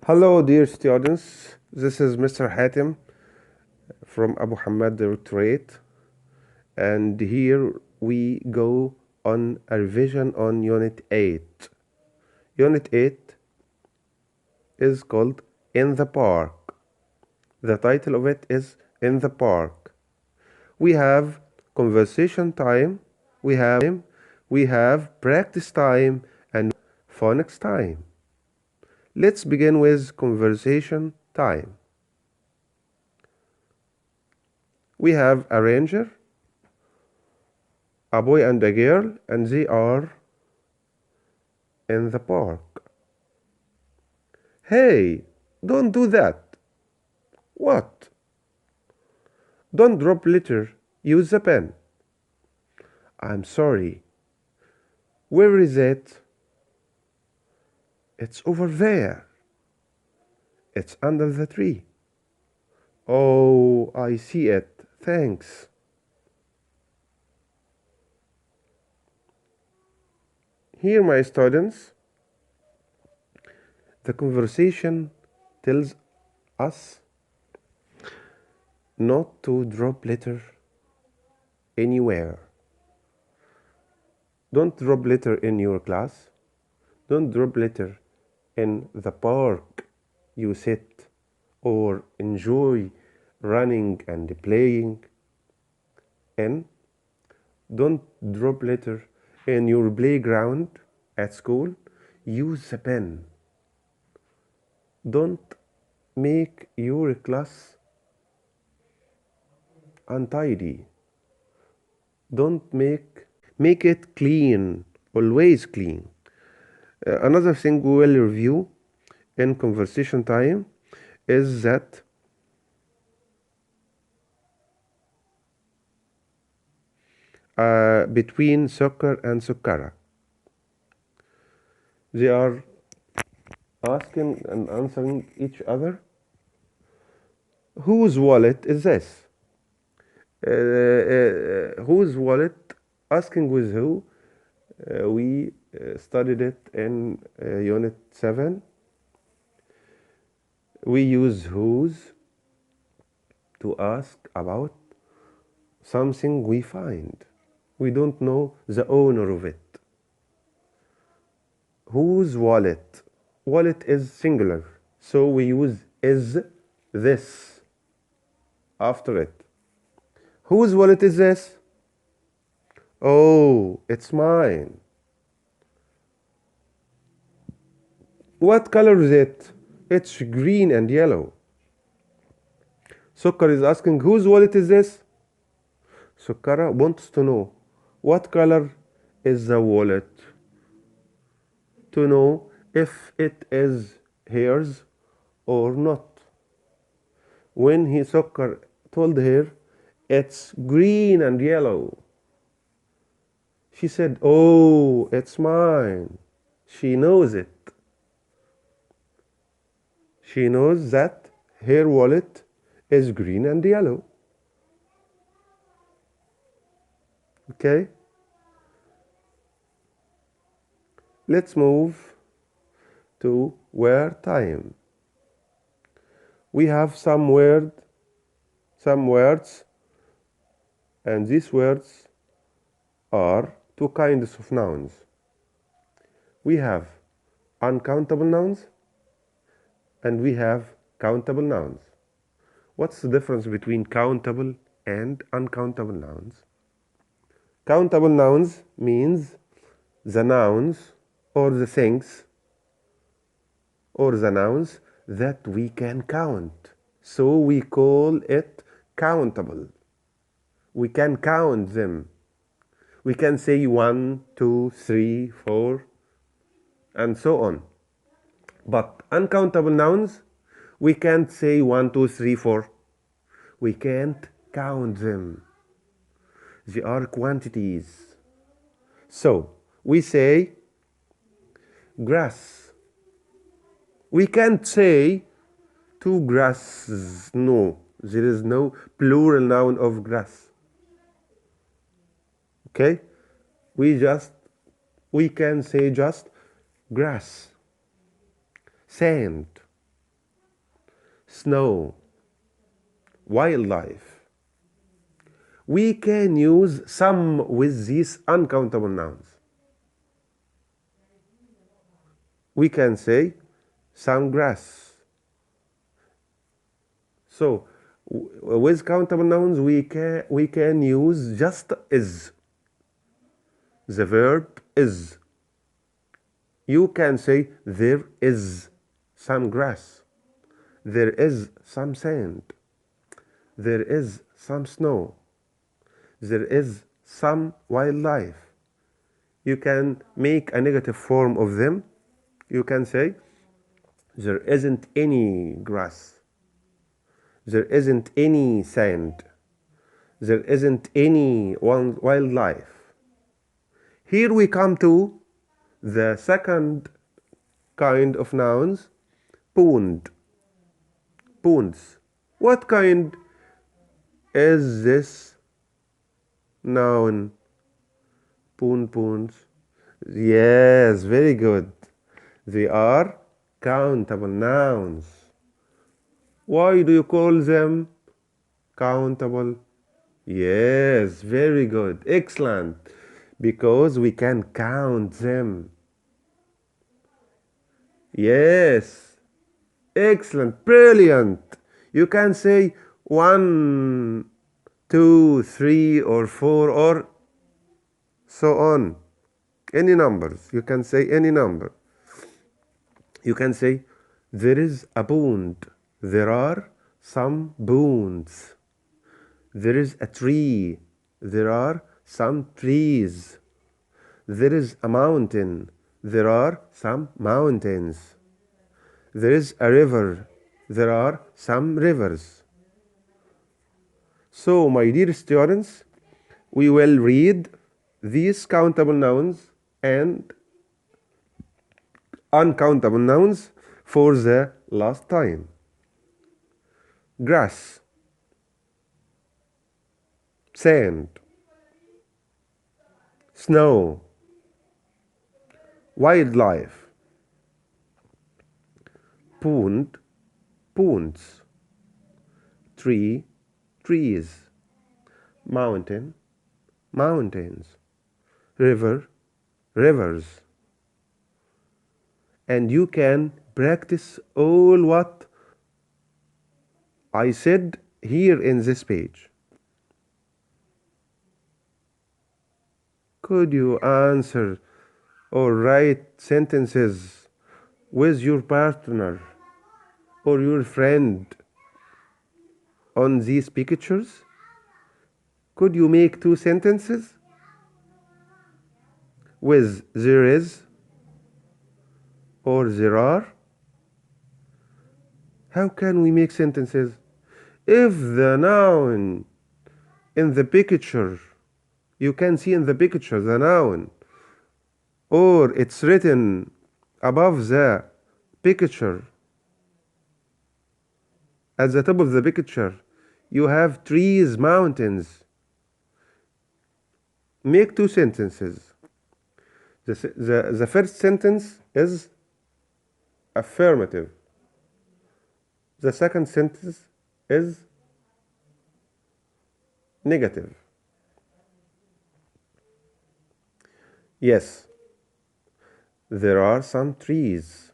Hello, dear students. This is Mr. Hatem from Abu Hamad Directorate, and here we go on a revision on Unit 8. Unit 8 is called In the Park. The title of it is In the Park. We have conversation time, we have practice time, and phonics time. Let's begin with conversation time. We have a ranger, a boy and a girl, and they are in the park. Hey, don't do that. What? Don't drop litter. Use the pen. I'm sorry. Where is it? It's over there. It's under the tree. Oh, I see it. Thanks. Here, my students, the conversation tells us not to drop litter anywhere. Don't drop litter in your class. Don't drop litter in the park you sit or enjoy running and playing in. Don't drop litter in your playground at school. Use the pen. Don't make your class untidy. Don't make it clean, always clean. Another thing we will review in conversation time is that between soccer and sukkara, they are asking and answering each other. Whose wallet is this? Whose wallet? Asking with who? We studied it in Unit 7. We use whose to ask about something we find. We don't know the owner of it. Whose wallet? Wallet is singular, so we use is this after it. Whose wallet is this? Oh, it's mine. What color is it? It's green and yellow. Sukkar is asking, whose wallet is this? Sukkara wants to know, what color is the wallet? To know if it is hers or not. When Sukkar told her, it's green and yellow, she said, oh, it's mine. She knows it. She knows that her wallet is green and yellow. Okay? Let's move to where time. We have some words, and these words are two kinds of nouns. We have uncountable nouns and we have countable nouns. What's the difference between countable and uncountable nouns? Countable nouns means the nouns or the things or the nouns that we can count. So we call it countable. We can count them. We can say 1, 2, 3, 4, and so on. But uncountable nouns, we can't say 1, 2, 3, 4. We can't count them. They are quantities. So we say grass. We can't say 2 grasses. No, there is no plural noun of grass. Okay? We can say just grass, sand, snow, wildlife. We can use some with these uncountable nouns. We can say some grass. So with countable nouns we can use just is. The verb is. You can say there is some grass. There is some sand. There is some snow. There is some wildlife. You can make a negative form of them. You can say there isn't any grass. There isn't any sand. There isn't any wildlife. Here we come to the second kind of nouns, pond. Ponds. What kind is this noun? Ponds. Yes, very good. They are countable nouns. Why do you call them countable? Yes, very good. Excellent. Because we can count them. Yes. Excellent. Brilliant. You can say 1, 2, 3, or 4, or so on. Any numbers. You can say any number. You can say there is a pond. There are some ponds. There is a tree. There are some trees. There is a mountain. There are some mountains. There is a river. There are some rivers. So, my dear students, we will read these countable nouns and uncountable nouns for the last time. Grass, sand, snow, wildlife, pond, ponds, tree, trees, mountain, mountains, river, rivers. And you can practice all what I said here in this page. Could you answer or write sentences with your partner or your friend on these pictures? Could you make 2 sentences with there is or there are? How can we make sentences? If the noun in the picture, you can see in the picture the noun, or it's written above the picture, at the top of the picture, you have trees, mountains. Make 2 sentences. The first sentence is affirmative. The second sentence is negative. Yes, there are some trees.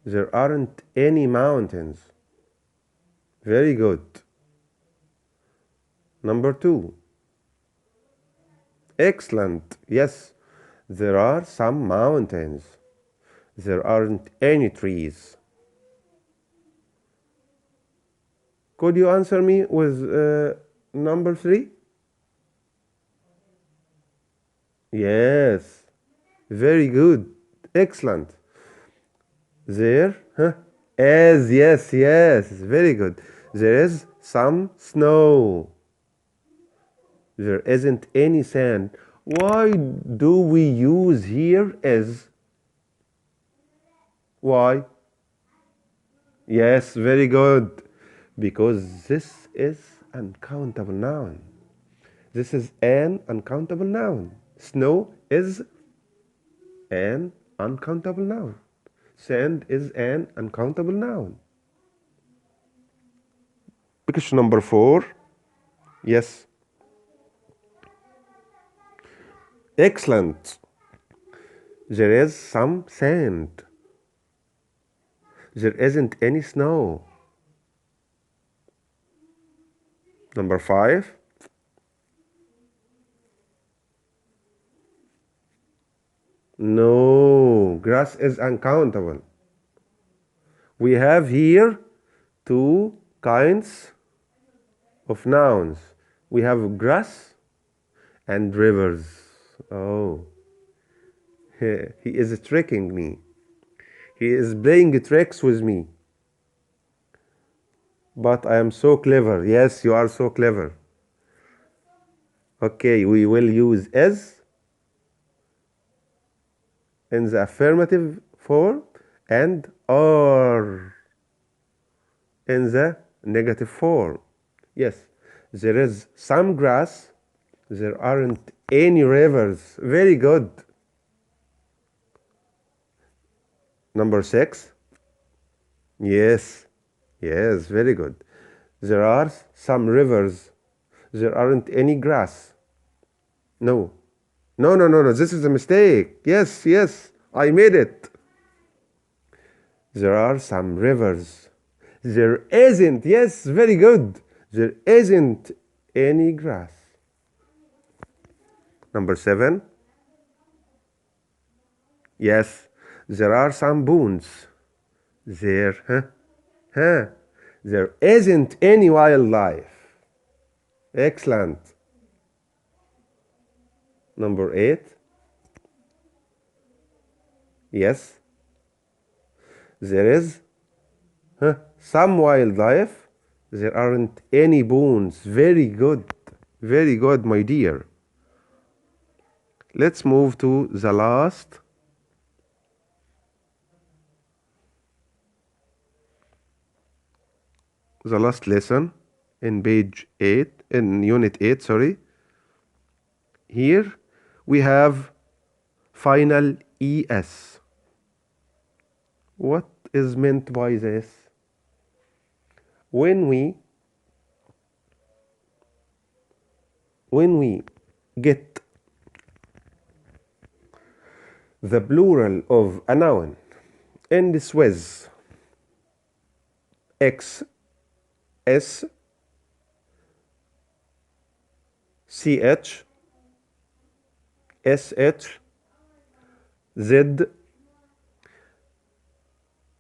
There aren't any mountains. Very good. Number 2. Excellent. Yes, there are some mountains. There aren't any trees. Could you answer me with number 3? Yes, very good. Excellent. There, yes, very good. There is some snow. There isn't any sand. Why do we use here is? Why? Yes, very good. Because this is uncountable noun. This is an uncountable noun. Snow is an uncountable noun. Sand is an uncountable noun. Question number 4. Yes. Excellent. There is some sand. There isn't any snow. Number 5. No, grass is uncountable. We have here two kinds of nouns. We have grass and rivers. Oh, he is tricking me. He is playing tricks with me. But I am so clever. Yes, you are so clever. Okay, we will use is in the affirmative form and are in the negative form. Yes, there is some grass. There aren't any rivers. Very good. Number 6. Yes, yes, very good. There are some rivers. There aren't any grass. No. No, no, no, no. This is a mistake. Yes, yes. I made it. There are some rivers. There isn't. Yes, very good. There isn't any grass. Number 7. Yes, there are some bones. There isn't any wildlife. Excellent. Number 8. Yes, there is some wildlife. There aren't any bones. Very good. Very good, my dear. Let's move to the last lesson in page 8, in unit 8, sorry. Here we have final ES. What is meant by this? When we get the plural of a noun ends with X, S, CH, SH, Z.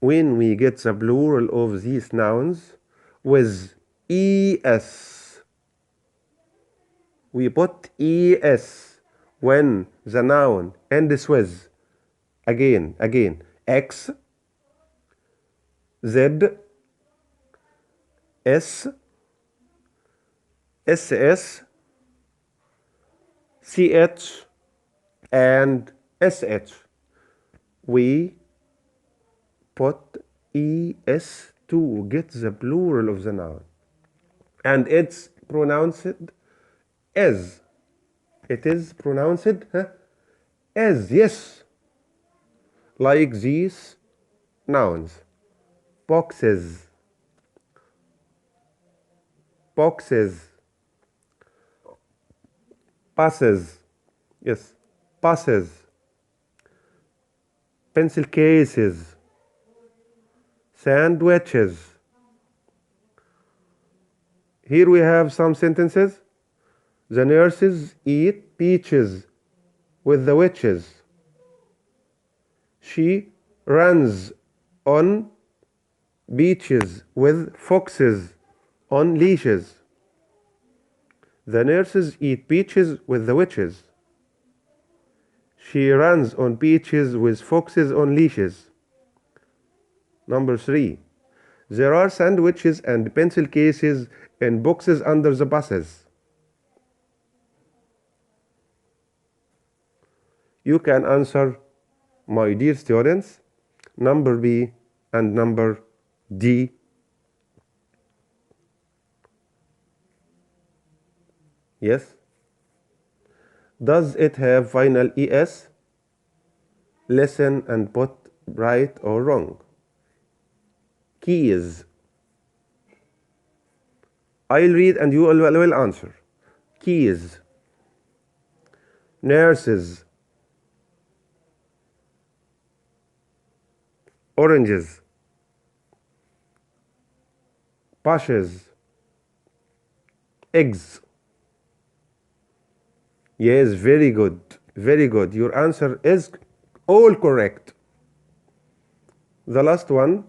When we get the plural of these nouns with ES, we put ES when the noun ends with again X, Z, S, SS, CH, and SH. We put ES to get the plural of the noun. And it's pronounced as. It is pronounced as, yes. Like these nouns. Boxes. Boxes. Passes. Yes. Passes. Pencil cases. Sandwiches. Here we have some sentences. The nurses eat peaches with the witches. She runs on beaches with foxes on leashes. The nurses eat peaches with the witches. She runs on beaches with foxes on leashes. Number 3. There are sandwiches and pencil cases in boxes under the buses. You can answer, my dear students, number B and number D. Yes. Does it have final ES? Listen and put right or wrong. Keys. I'll read and you will answer. Keys. Nurses. Oranges. Bushes. Eggs. Yes, very good. Very good. Your answer is all correct. The last one,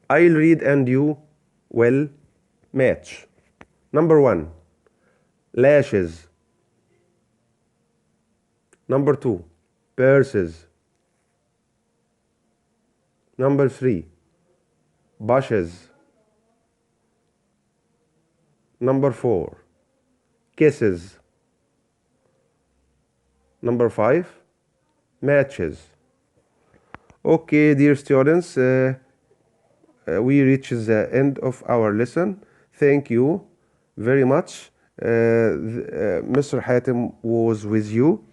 I'll read and you will match. Number one, lashes. Number two, purses. Number three, bushes. Number four, kisses. Number five, matches. Okay, dear students, we reach the end of our lesson. Thank you very much. Mr. Hatem was with you.